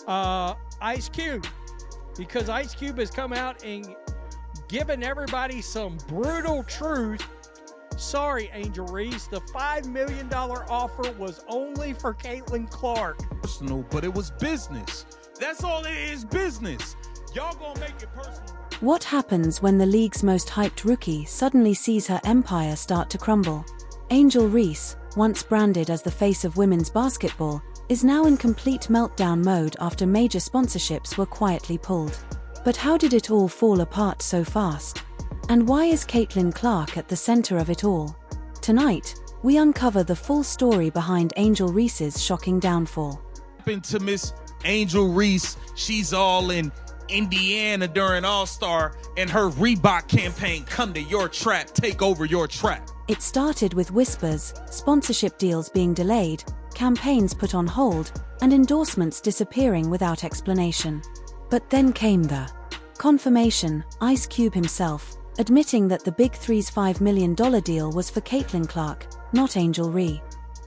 Ice Cube, because Ice Cube has come out and given everybody some brutal truth. Sorry, Angel Reese, the $5 million offer was only for Caitlin Clark. Personal, but it was business. That's all it is, business. Y'all gonna make it personal. What happens when the league's most hyped rookie suddenly sees her empire start to crumble? Angel Reese, once branded as the face of women's basketball, is now in complete meltdown mode after major sponsorships were quietly pulled. But how did it all fall apart so fast? And why is Caitlin Clark at the center of it all? Tonight, we uncover the full story behind Angel Reese's shocking downfall. To Miss Angel Reese, she's all in Indiana during All-Star, and her Reebok campaign, come to your trap, take over your trap. It started with whispers, sponsorship deals being delayed, campaigns put on hold, and endorsements disappearing without explanation. But then came the confirmation, Ice Cube himself, admitting that the Big Three's $5 million deal was for Caitlin Clark, not Angel Reese.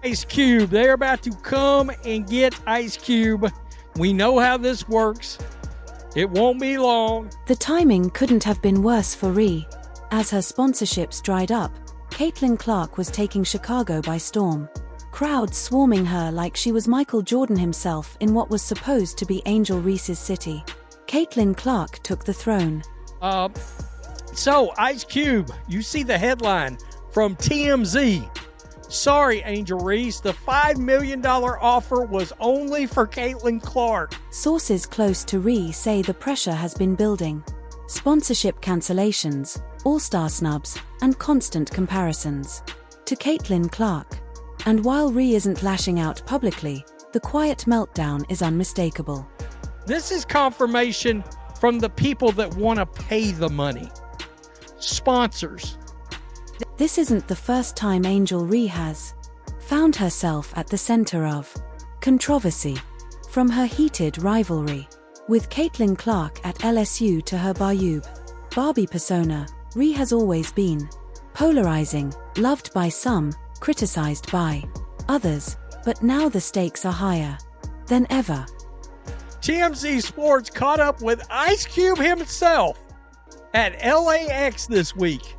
Ice Cube, they're about to come and get Ice Cube. We know how this works. It won't be long. The timing couldn't have been worse for Reese. As her sponsorships dried up, Caitlin Clark was taking Chicago by storm. Crowds swarming her like she was Michael Jordan himself in what was supposed to be Angel Reese's city. Caitlin Clark took the throne. So, Ice Cube, you see the headline from TMZ. Sorry, Angel Reese, the $5 million offer was only for Caitlin Clark. Sources close to Reese say the pressure has been building. Sponsorship cancellations, all-star snubs, and constant comparisons to Caitlin Clark. And while Reese isn't lashing out publicly, the quiet meltdown is unmistakable. This is confirmation from the people that want to pay the money. Sponsors. This isn't the first time Angel Reese has found herself at the center of controversy. From her heated rivalry with Caitlin Clark at LSU to her Barbie persona, Reese has always been polarizing, loved by some, criticized by others, but now the stakes are higher than ever. TMZ Sports caught up with Ice Cube himself at LAX this week,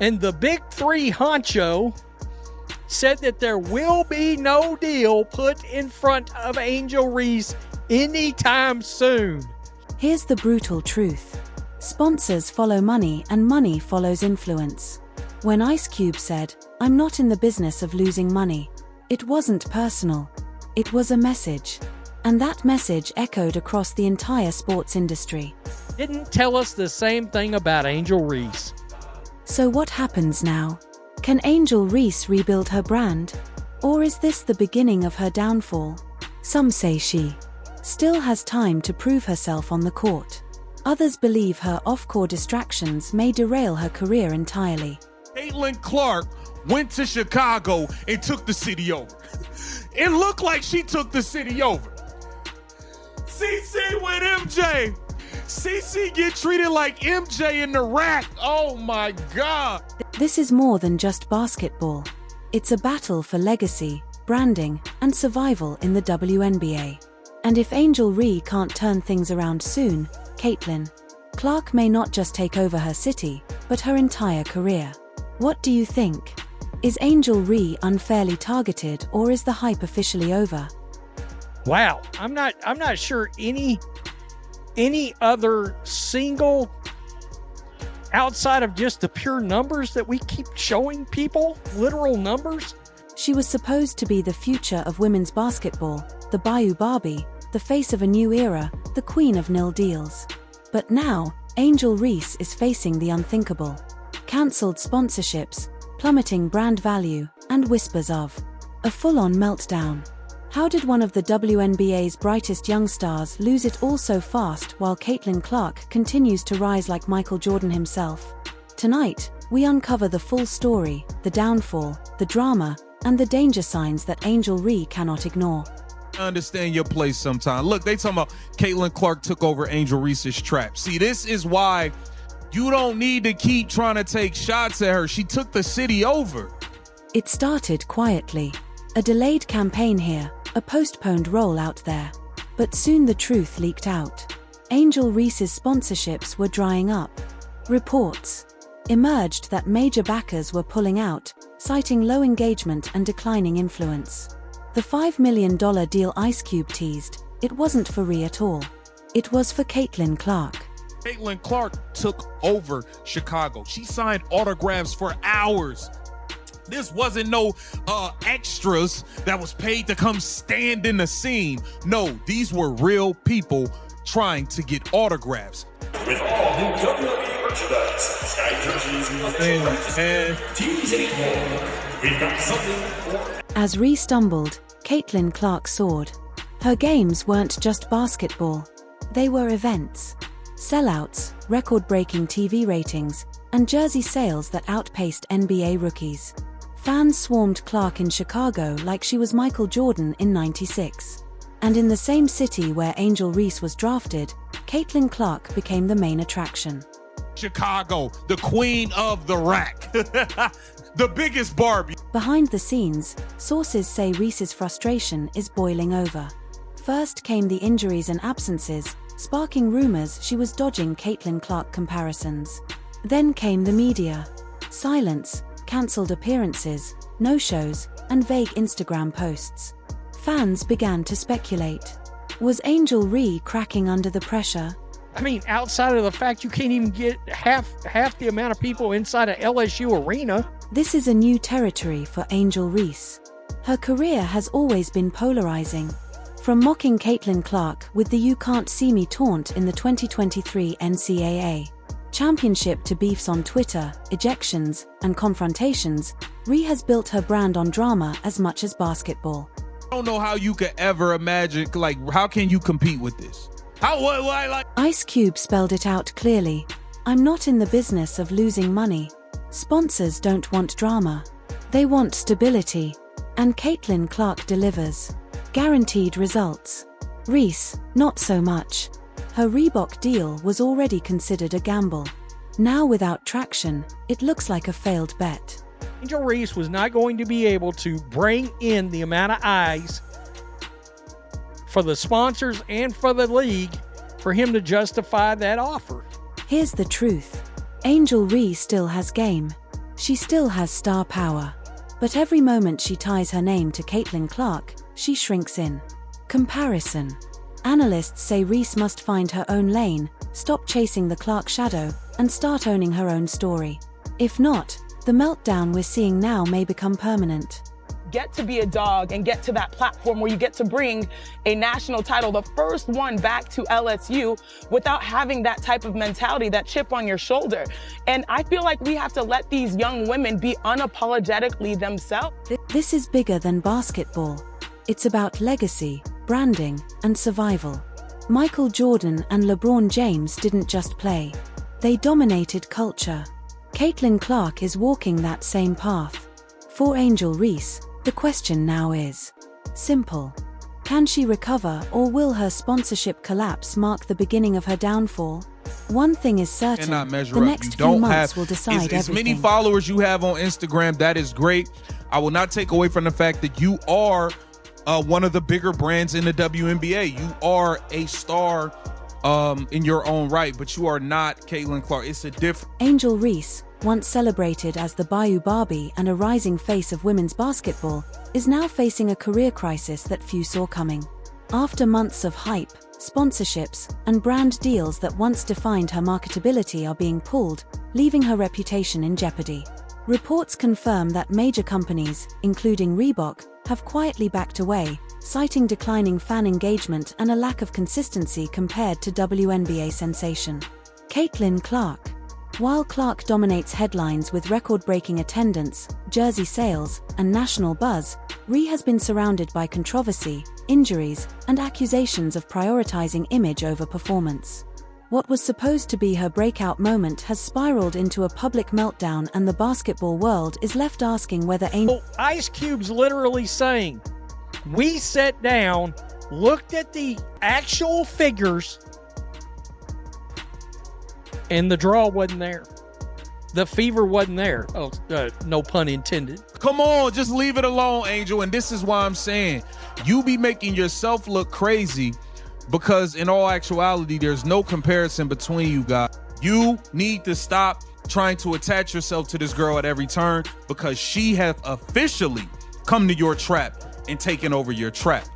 and the Big Three honcho said that there will be no deal put in front of Angel Reese anytime soon. Here's the brutal truth. Sponsors follow money and money follows influence. When Ice Cube said, "I'm not in the business of losing money," it wasn't personal. It was a message. And that message echoed across the entire sports industry. Didn't tell us the same thing about Angel Reese. So what happens now? Can Angel Reese rebuild her brand? Or is this the beginning of her downfall? Some say she still has time to prove herself on the court. Others believe her off-court distractions may derail her career entirely. Caitlin Clark went to Chicago and took the city over. It looked like she took the city over. CC with MJ. CC get treated like MJ in the rack. Oh my God. This is more than just basketball. It's a battle for legacy, branding, and survival in the WNBA. And if Angel Reese can't turn things around soon, Caitlin Clark may not just take over her city, but her entire career. What do you think? Is Angel Reese unfairly targeted, or is the hype officially over? Wow, I'm not sure any other single, outside of just the pure numbers that we keep showing people, literal numbers. She was supposed to be the future of women's basketball, the Barbie, the face of a new era, the queen of nil deals. But now, Angel Reese is facing the unthinkable. Cancelled sponsorships, plummeting brand value, and whispers of a full-on meltdown. How did one of the WNBA's brightest young stars lose it all so fast while Caitlin Clark continues to rise like Michael Jordan himself? Tonight, we uncover the full story, the downfall, the drama, and the danger signs that Angel Reese cannot ignore. I understand your place sometime. Look, they talking about Caitlin Clark took over Angel Reese's trap. See, this is why you don't need to keep trying to take shots at her. She took the city over. It started quietly. A delayed campaign here, a postponed rollout there. But soon the truth leaked out. Angel Reese's sponsorships were drying up. Reports emerged that major backers were pulling out, citing low engagement and declining influence. The $5 million deal Ice Cube teased, it wasn't for Ree at all. It was for Caitlin Clark. Caitlin Clark took over Chicago. She signed autographs for hours. This wasn't no extras that was paid to come stand in the scene. No, these were real people trying to get autographs. With all new WNBA merchandise, Sky jerseys, and tees anymore, we've got something for. As Ree stumbled, Caitlin Clark soared. Her games weren't just basketball. They were events. Sellouts, record-breaking TV ratings, and jersey sales that outpaced NBA rookies. Fans swarmed Clark in Chicago like she was Michael Jordan in '96. And in the same city where Angel Reese was drafted, Caitlin Clark became the main attraction. Chicago, the queen of the rack. The biggest Barbie. Behind the scenes, sources say Reese's frustration is boiling over. First came the injuries and absences, sparking rumors she was dodging Caitlin Clark comparisons. Then came the media. Silence, cancelled appearances, no-shows, and vague Instagram posts. Fans began to speculate. Was Angel Ree cracking under the pressure? I mean, outside of the fact you can't even get half the amount of people inside an LSU arena. This is a new territory for Angel Reese. Her career has always been polarizing. From mocking Caitlin Clark with the "You Can't See Me" taunt in the 2023 NCAA championship to beefs on Twitter, ejections, and confrontations, Ree has built her brand on drama as much as basketball. I don't know how you could ever imagine, like, how can you compete with this? Ice Cube spelled it out clearly. I'm not in the business of losing money. Sponsors don't want drama. They want stability. And Caitlin Clark delivers. Guaranteed results. Reese, not so much. Her Reebok deal was already considered a gamble. Now without traction, it looks like a failed bet. Angel Reese was not going to be able to bring in the amount of eyes for the sponsors and for the league for him to justify that offer. Here's the truth. Angel Reese still has game. She still has star power. But every moment she ties her name to Caitlin Clark, she shrinks in. Comparison. Analysts say Reese must find her own lane, stop chasing the Clark shadow, and start owning her own story. If not, the meltdown we're seeing now may become permanent. Get to be a dog and get to that platform where you get to bring a national title, the first one back to LSU, without having that type of mentality, that chip on your shoulder. And I feel like we have to let these young women be unapologetically themselves. This is bigger than basketball. It's about legacy, branding, and survival. Michael Jordan and LeBron James didn't just play. They dominated culture. Caitlin Clark is walking that same path. For Angel Reese, the question now is simple. Can she recover, or will her sponsorship collapse mark the beginning of her downfall? One thing is certain, the next few months will decide everything. As many followers you have on Instagram, that is great. I will not take away from the fact that you are one of the bigger brands in the WNBA. You are a star in your own right, but you are not Caitlin Clark. It's a different. Angel Reese, once celebrated as the Bayou Barbie and a rising face of women's basketball, is now facing a career crisis that few saw coming. After months of hype, sponsorships, and brand deals that once defined her marketability are being pulled, leaving her reputation in jeopardy. Reports confirm that major companies, including Reebok, have quietly backed away, citing declining fan engagement and a lack of consistency compared to WNBA sensation Caitlin Clark. While Clark dominates headlines with record-breaking attendance, jersey sales, and national buzz, Ree has been surrounded by controversy, injuries, and accusations of prioritizing image over performance. What was supposed to be her breakout moment has spiraled into a public meltdown, and the basketball world is left asking whether Ice Cube's literally saying, we sat down, looked at the actual figures, and the draw wasn't there. The fever wasn't there. Oh, no pun intended. Come on, just leave it alone, Angel. And this is why I'm saying, you be making yourself look crazy because in all actuality, there's no comparison between you guys. You need to stop trying to attach yourself to this girl at every turn, because she has officially come to your trap and taken over your trap.